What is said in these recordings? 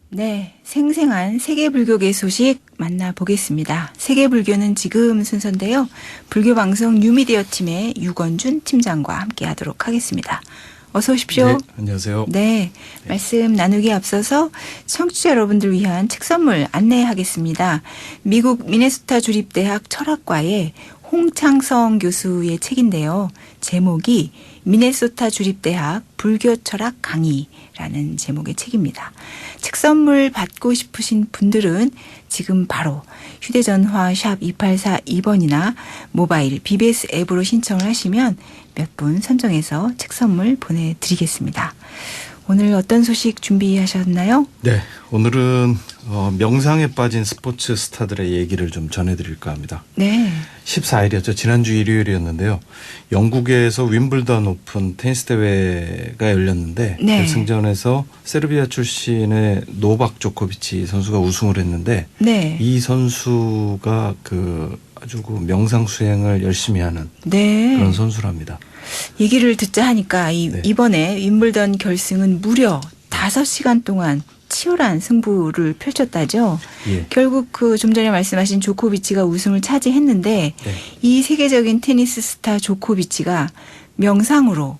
네, 생생한 세계불교계 소식 만나보겠습니다. 세계불교는 지금 순서인데요. 불교방송 뉴미디어 팀의 유건준 팀장과 함께하도록 하겠습니다. 어서 오십시오. 네, 안녕하세요. 네, 말씀 나누기에 앞서서 청취자 여러분들 위한 책 선물 안내하겠습니다. 미국 미네소타 주립대학 철학과의 홍창성 교수의 책인데요. 제목이 미네소타 주립대학 불교철학 강의라는 제목의 책입니다. 책 선물 받고 싶으신 분들은 지금 바로 휴대전화 샵 2842번이나 모바일 BBS 앱으로 신청을 하시면 몇 분 선정해서 책 선물 보내드리겠습니다. 오늘 어떤 소식 준비하셨나요? 네, 오늘은 명상에 빠진 스포츠 스타들의 얘기를 좀 전해드릴까 합니다. 네. 14일이었죠. 지난주 일요일이었는데요. 영국에서 윈블던 오픈 테니스 대회가 열렸는데 네. 결승전에서 세르비아 출신의 노박 조코비치 선수가 우승을 했는데 네. 이 선수가 아주 명상 수행을 열심히 하는 네. 그런 선수랍니다. 얘기를 듣자 하니까 네. 이번에 윈블던 결승은 무려 5시간 동안 치열한 승부를 펼쳤다죠. 예. 결국 좀 전에 말씀하신 조코비치가 우승을 차지했는데 네. 이 세계적인 테니스 스타 조코비치가 명상으로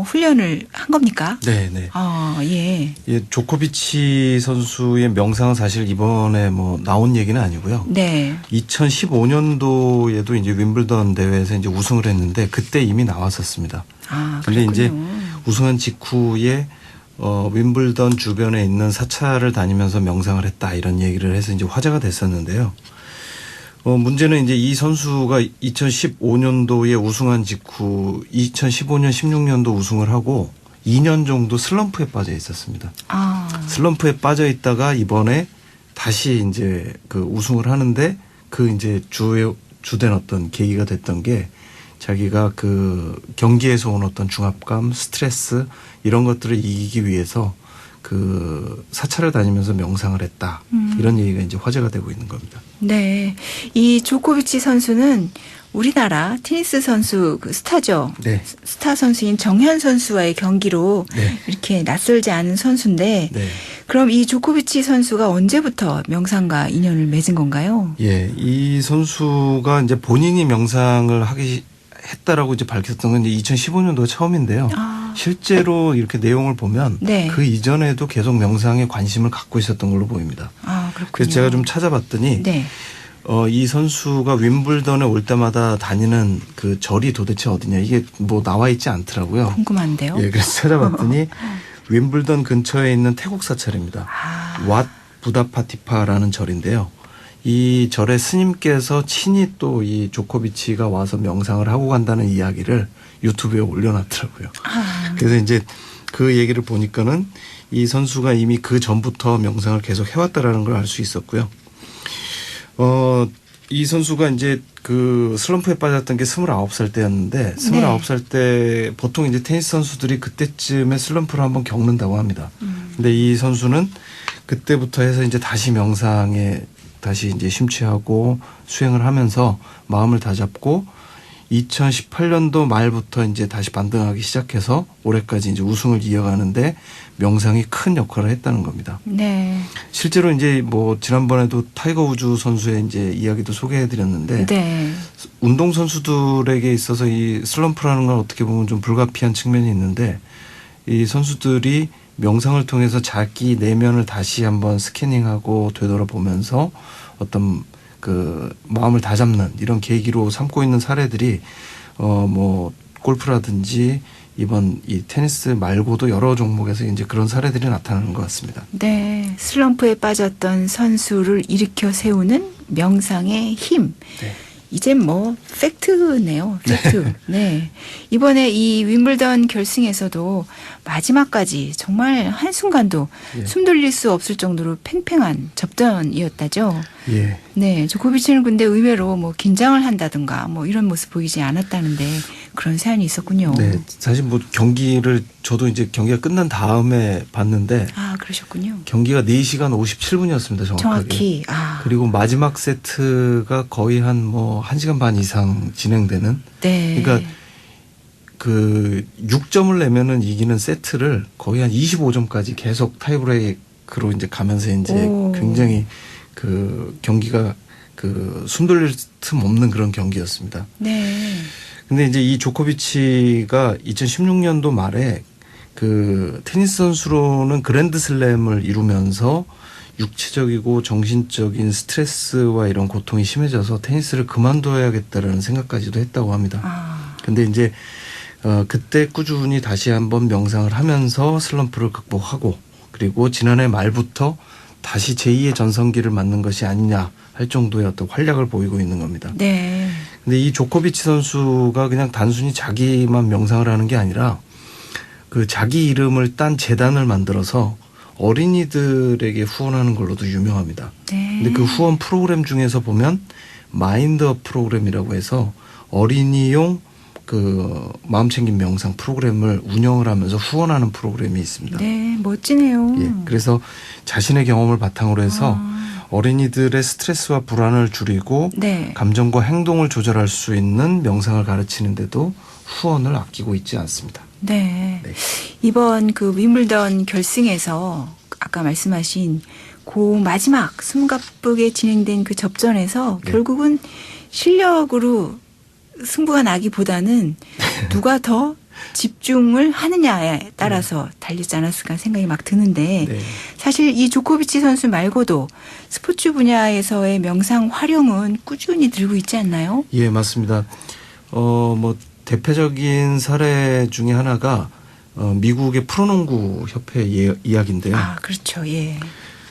훈련을 한 겁니까? 네, 네. 아, 예. 예, 조코비치 선수의 명상은 사실 이번에 나온 얘기는 아니고요. 네. 2015년도에도 이제 윈블던 대회에서 이제 우승을 했는데 그때 이미 나왔었습니다. 아, 근데 이제 그렇군요. 우승한 직후에 윈블던 주변에 있는 사찰을 다니면서 명상을 했다 이런 얘기를 해서 이제 화제가 됐었는데요. 문제는 이제 이 선수가 2015년도에 우승한 직후 2015년, 16년도 우승을 하고 2년 정도 슬럼프에 빠져 있었습니다. 아. 슬럼프에 빠져 있다가 이번에 다시 이제 우승을 하는데 이제 주된 어떤 계기가 됐던 게 자기가 경기에서 온 어떤 중압감, 스트레스 이런 것들을 이기기 위해서 사찰을 다니면서 명상을 했다. 이런 얘기가 이제 화제가 되고 있는 겁니다. 네. 이 조코비치 선수는 우리나라 테니스 선수 스타죠. 네. 스타 선수인 정현 선수와의 경기로 네. 이렇게 낯설지 않은 선수인데 네. 그럼 이 조코비치 선수가 언제부터 명상과 인연을 맺은 건가요? 예. 이 선수가 이제 본인이 명상을 했다라고 이제 밝혔던 건 이제 2015년도가 처음인데요. 아. 실제로 이렇게 내용을 보면 네. 그 이전에도 계속 명상에 관심을 갖고 있었던 걸로 보입니다. 아, 그렇군요. 그래서 제가 좀 찾아봤더니 네. 이 선수가 윈블던에 올 때마다 다니는 그 절이 도대체 어디냐 이게 나와 있지 않더라고요. 궁금한데요. 예, 그래서 찾아봤더니 윈블던 근처에 있는 태국 사찰입니다. 아. 왓 부다파티파라는 절인데요. 이 절의 스님께서 친히 또 이 조코비치가 와서 명상을 하고 간다는 이야기를 유튜브에 올려놨더라고요. 아. 그래서 이제 그 얘기를 보니까는 이 선수가 이미 그 전부터 명상을 계속 해왔다라는 걸 알 수 있었고요. 이 선수가 이제 슬럼프에 빠졌던 게 29살 때였는데 29살 때 보통 이제 테니스 선수들이 그때쯤에 슬럼프를 한번 겪는다고 합니다. 근데 이 선수는 그때부터 해서 이제 다시 명상에 다시 이제 심취하고 수행을 하면서 마음을 다잡고 2018년도 말부터 이제 다시 반등하기 시작해서 올해까지 이제 우승을 이어가는데 명상이 큰 역할을 했다는 겁니다. 네. 실제로 이제 지난번에도 타이거 우즈 선수의 이제 이야기도 소개해 드렸는데 네. 운동 선수들에게 있어서 이 슬럼프라는 건 어떻게 보면 좀 불가피한 측면이 있는데 이 선수들이 명상을 통해서 자기 내면을 다시 한번 스캐닝하고 되돌아보면서 어떤 마음을 다잡는 이런 계기로 삼고 있는 사례들이 골프라든지 이번 이 테니스 말고도 여러 종목에서 이제 그런 사례들이 나타나는 것 같습니다. 네. 슬럼프에 빠졌던 선수를 일으켜 세우는 명상의 힘. 네. 이젠 팩트네요. 팩트. 네. 이번에 이 윈블던 결승에서도 마지막까지 정말 한순간도 예. 숨 돌릴 수 없을 정도로 팽팽한 접전이었다죠. 예. 네. 조코비치는 근데 의외로 긴장을 한다든가 이런 모습 보이지 않았다는데 그런 사연이 있었군요. 네. 사실 경기를 저도 이제 경기가 끝난 다음에 봤는데 아, 그러셨군요. 경기가 4시간 57분이었습니다. 정확하게. 정확히. 아. 그리고 마지막 세트가 거의 한 1시간 반 이상 진행되는. 네. 그러니까 6점을 내면은 이기는 세트를 거의 한 25점까지 계속 타이브레이크 마지막으로 이제 가면서 이제 오. 굉장히 그 경기가 그 숨 돌릴 틈 없는 그런 경기였습니다. 네. 근데 이제 이 조코비치가 2016년도 말에 그 테니스 선수로는 그랜드슬램을 이루면서 육체적이고 정신적인 스트레스와 이런 고통이 심해져서 테니스를 그만둬야겠다라는 생각까지도 했다고 합니다. 아. 근데 이제 그때 꾸준히 다시 한번 명상을 하면서 슬럼프를 극복하고 그리고 지난해 말부터 다시 제2의 전성기를 맞는 것이 아니냐 할 정도의 어떤 활약을 보이고 있는 겁니다. 네. 근데 이 조코비치 선수가 그냥 단순히 자기만 명상을 하는 게 아니라 그 자기 이름을 딴 재단을 만들어서 어린이들에게 후원하는 걸로도 유명합니다. 네. 근데 그 후원 프로그램 중에서 보면 마인드업 프로그램이라고 해서 어린이용 그 마음챙김 명상 프로그램을 운영을 하면서 후원하는 프로그램이 있습니다. 네, 멋지네요. 예, 그래서 자신의 경험을 바탕으로 해서 아. 어린이들의 스트레스와 불안을 줄이고 네. 감정과 행동을 조절할 수 있는 명상을 가르치는데도 후원을 아끼고 있지 않습니다. 네. 네. 이번 그 윈블던 결승에서 아까 말씀하신 그 마지막 숨가쁘게 진행된 그 접전에서 네. 결국은 실력으로 승부가 나기보다는 누가 더 집중을 하느냐에 따라서 달리지 않았을까 생각이 막 드는데 네. 사실 이 조코비치 선수 말고도 스포츠 분야에서의 명상 활용은 꾸준히 늘고 있지 않나요? 예, 맞습니다. 뭐 대표적인 사례 중에 하나가 미국의 프로농구 협회 이야기인데요. 아, 그렇죠. 예.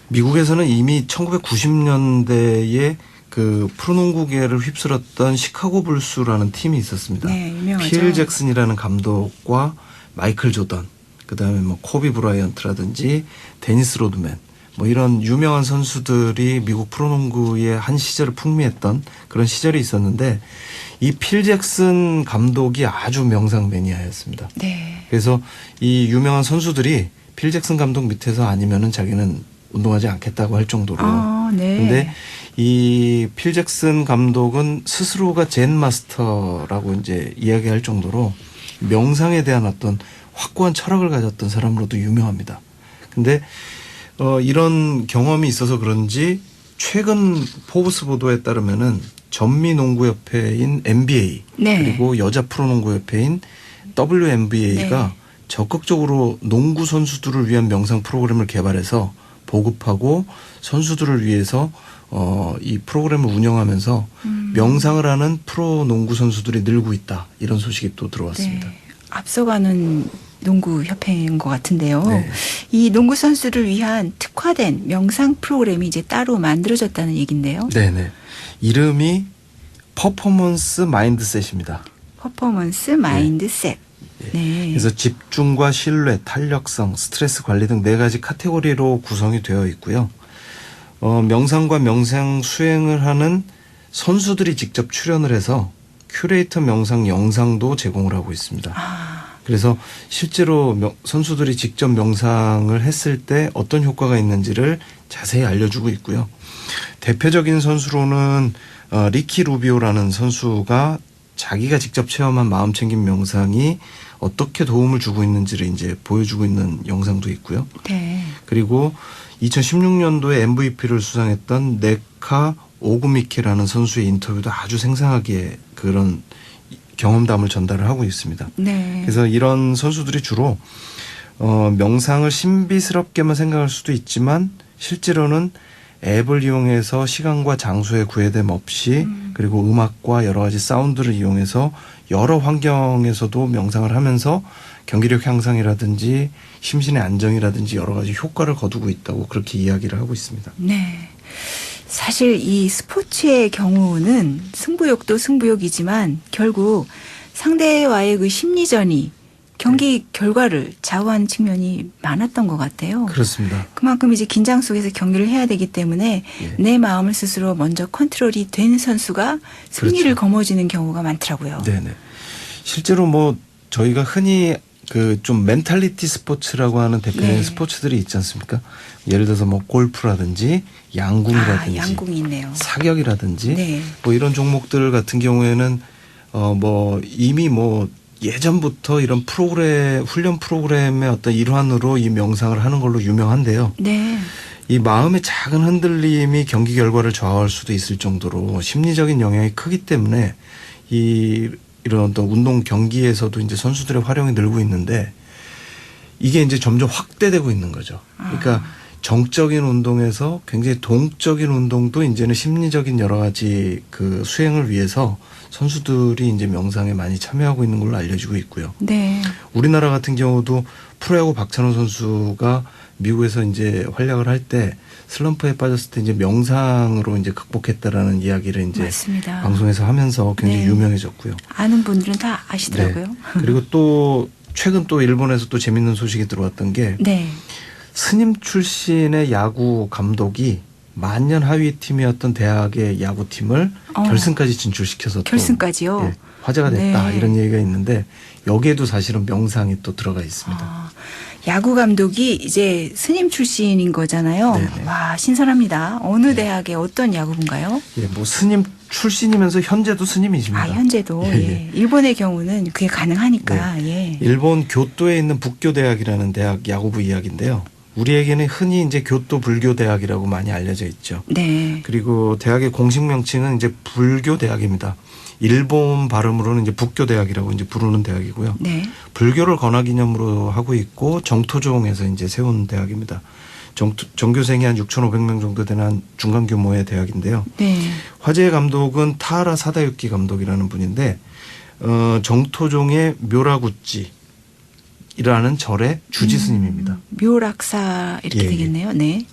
미국에서는 이미 1990년대에 그 프로농구계를 휩쓸었던 시카고 불스라는 팀이 있었습니다. 네, 유명하죠. 필 잭슨이라는 감독과 마이클 조던, 그다음에 뭐 코비 브라이언트라든지 데니스 로드맨, 뭐 이런 유명한 선수들이 미국 프로농구의 한 시절을 풍미했던 그런 시절이 있었는데 이 필 잭슨 감독이 아주 명상 매니아였습니다. 네. 그래서 이 유명한 선수들이 필 잭슨 감독 밑에서 아니면은 자기는 운동하지 않겠다고 할 정도로. 아, 네. 근데 이 필 잭슨 감독은 스스로가 젠 마스터라고 이제 이야기할 정도로 명상에 대한 어떤 확고한 철학을 가졌던 사람으로도 유명합니다. 근데 이런 경험이 있어서 그런지 최근 포브스 보도에 따르면은 전미 농구협회인 NBA 네. 그리고 여자 프로농구협회인 WNBA가 네. 적극적으로 농구 선수들을 위한 명상 프로그램을 개발해서 보급하고 선수들을 위해서 이 프로그램을 운영하면서 명상을 하는 프로 농구 선수들이 늘고 있다. 이런 소식이 또 들어왔습니다. 네. 앞서가는 농구 협회인 것 같은데요. 네. 이 농구 선수를 위한 특화된 명상 프로그램이 이제 따로 만들어졌다는 얘기인데요. 네네. 이름이 퍼포먼스 마인드셋입니다. 퍼포먼스 마인드셋. 네. 그래서 집중과 신뢰, 탄력성, 스트레스 관리 등 4가지 카테고리로 구성이 되어 있고요. 명상과 명상 수행을 하는 선수들이 직접 출연을 해서 큐레이터 명상 영상도 제공을 하고 있습니다. 아, 그래서 실제로 선수들이 직접 명상을 했을 때 어떤 효과가 있는지를 자세히 알려주고 있고요. 대표적인 선수로는 리키 루비오라는 선수가 자기가 직접 체험한 마음챙김 명상이 어떻게 도움을 주고 있는지를 이제 보여주고 있는 영상도 있고요. 네. 그리고 2016년도에 MVP를 수상했던 네카 오구미케라는 선수의 인터뷰도 아주 생생하게 그런 경험담을 전달을 하고 있습니다. 네. 그래서 이런 선수들이 주로 명상을 신비스럽게만 생각할 수도 있지만 실제로는 앱을 이용해서 시간과 장소에 구애됨 없이 그리고 음악과 여러 가지 사운드를 이용해서 여러 환경에서도 명상을 하면서 경기력 향상이라든지 심신의 안정이라든지 여러 가지 효과를 거두고 있다고 그렇게 이야기를 하고 있습니다. 네. 사실 이 스포츠의 경우는 승부욕도 승부욕이지만 결국 상대와의 그 심리전이 경기 결과를 좌우하는 측면이 많았던 것 같아요. 그렇습니다. 그만큼 이제 긴장 속에서 경기를 해야 되기 때문에 예. 내 마음을 스스로 먼저 컨트롤이 된 선수가 승리를 그렇죠. 거머쥐는 경우가 많더라고요. 네네. 실제로 뭐 저희가 흔히 그 좀 멘탈리티 스포츠라고 하는 대표적인 네. 스포츠들이 있지 않습니까? 예를 들어서 뭐 골프라든지 양궁이라든지 양궁이 있네요. 사격이라든지 네. 뭐 이런 종목들 같은 경우에는 뭐 이미 뭐 예전부터 이런 훈련 프로그램의 어떤 일환으로 이 명상을 하는 걸로 유명한데요. 네. 이 마음의 작은 흔들림이 경기 결과를 좌우할 수도 있을 정도로 심리적인 영향이 크기 때문에 이런 어떤 운동 경기에서도 이제 선수들의 활용이 늘고 있는데 이게 이제 점점 확대되고 있는 거죠. 그러니까 정적인 운동에서 굉장히 동적인 운동도 이제는 심리적인 여러 가지 그 수행을 위해서 선수들이 이제 명상에 많이 참여하고 있는 걸로 알려지고 있고요. 네. 우리나라 같은 경우도 프로야구 박찬호 선수가 미국에서 이제 활약을 할 때 슬럼프에 빠졌을 때 이제 명상으로 이제 극복했다라는 이야기를 이제 맞습니다. 방송에서 하면서 굉장히 네. 유명해졌고요. 아는 분들은 다 아시더라고요. 네. 그리고 또 최근 또 일본에서 또 재밌는 소식이 들어왔던 게 네. 스님 출신의 야구 감독이 만년 하위 팀이었던 대학의 야구팀을 결승까지 진출시켜서 또 결승까지요? 예, 화제가 됐다 네. 이런 얘기가 있는데 여기에도 사실은 명상이 또 들어가 있습니다. 야구 감독이 이제 스님 출신인 거잖아요. 네네. 와, 신선합니다. 어느 대학의 어떤 야구부인가요? 예, 뭐 스님 출신이면서 현재도 스님이십니다. 아, 현재도. 예, 예. 예. 일본의 경우는 그게 가능하니까. 예. 일본 교토에 있는 북교대학이라는 대학 야구부 이야기인데요. 우리에게는 흔히 이제 교토 불교대학이라고 많이 알려져 있죠. 네. 그리고 대학의 공식 명칭은 이제 불교대학입니다. 일본 발음으로는 이제 북교대학이라고 이제 부르는 대학이고요. 네. 불교를 권화기념으로 하고 있고 정토종에서 이제 세운 대학입니다. 전교생이 한 6,500명 정도 되는 한 중간 규모의 대학인데요. 네. 화제의 감독은 타하라 사다유키 감독이라는 분인데 정토종의 묘라구찌 이라는 절의 주지 스님입니다. 묘락사 이렇게 예, 되겠네요. 네.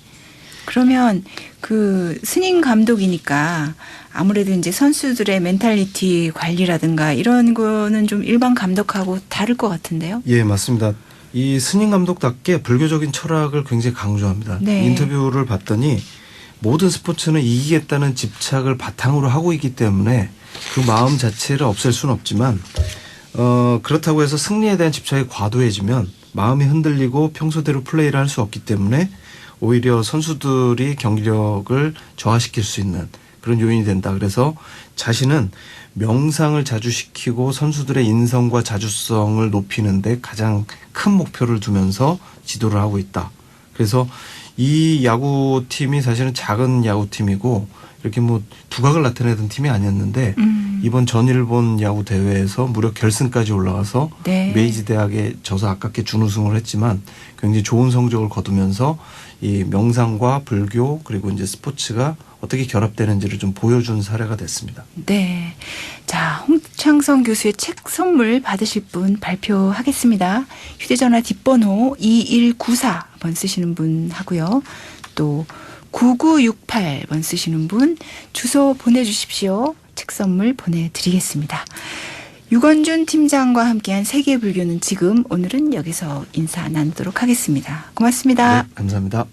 그러면 그 스님 감독이니까 아무래도 이제 선수들의 멘탈리티 관리라든가 이런 거는 좀 일반 감독하고 다를 것 같은데요. 예, 맞습니다. 이 스님 감독답게 불교적인 철학을 굉장히 강조합니다. 네. 인터뷰를 봤더니 모든 스포츠는 이기겠다는 집착을 바탕으로 하고 있기 때문에 그 마음 자체를 없앨 수는 없지만 그렇다고 해서 승리에 대한 집착이 과도해지면 마음이 흔들리고 평소대로 플레이를 할 수 없기 때문에 오히려 선수들이 경기력을 저하시킬 수 있는 그런 요인이 된다. 그래서 자신은 명상을 자주 시키고 선수들의 인성과 자주성을 높이는 데 가장 큰 목표를 두면서 지도를 하고 있다. 그래서 이 야구팀이 사실은 작은 야구팀이고 이렇게 뭐 두각을 나타내던 팀이 아니었는데 이번 전일본 야구 대회에서 무려 결승까지 올라가서 네. 메이지 대학에 져서 아깝게 준우승을 했지만 굉장히 좋은 성적을 거두면서 이 명상과 불교 그리고 이제 스포츠가 어떻게 결합되는지를 좀 보여준 사례가 됐습니다. 네. 자, 홍창성 교수의 책 선물 받으실 분 발표하겠습니다. 휴대전화 뒷번호 2194번 쓰시는 분 하고요. 또 9968번 쓰시는 분 주소 보내주십시오. 책 선물 보내드리겠습니다. 유건준 팀장과 함께한 세계불교는 지금 오늘은 여기서 인사 나누도록 하겠습니다. 고맙습니다. 네, 감사합니다.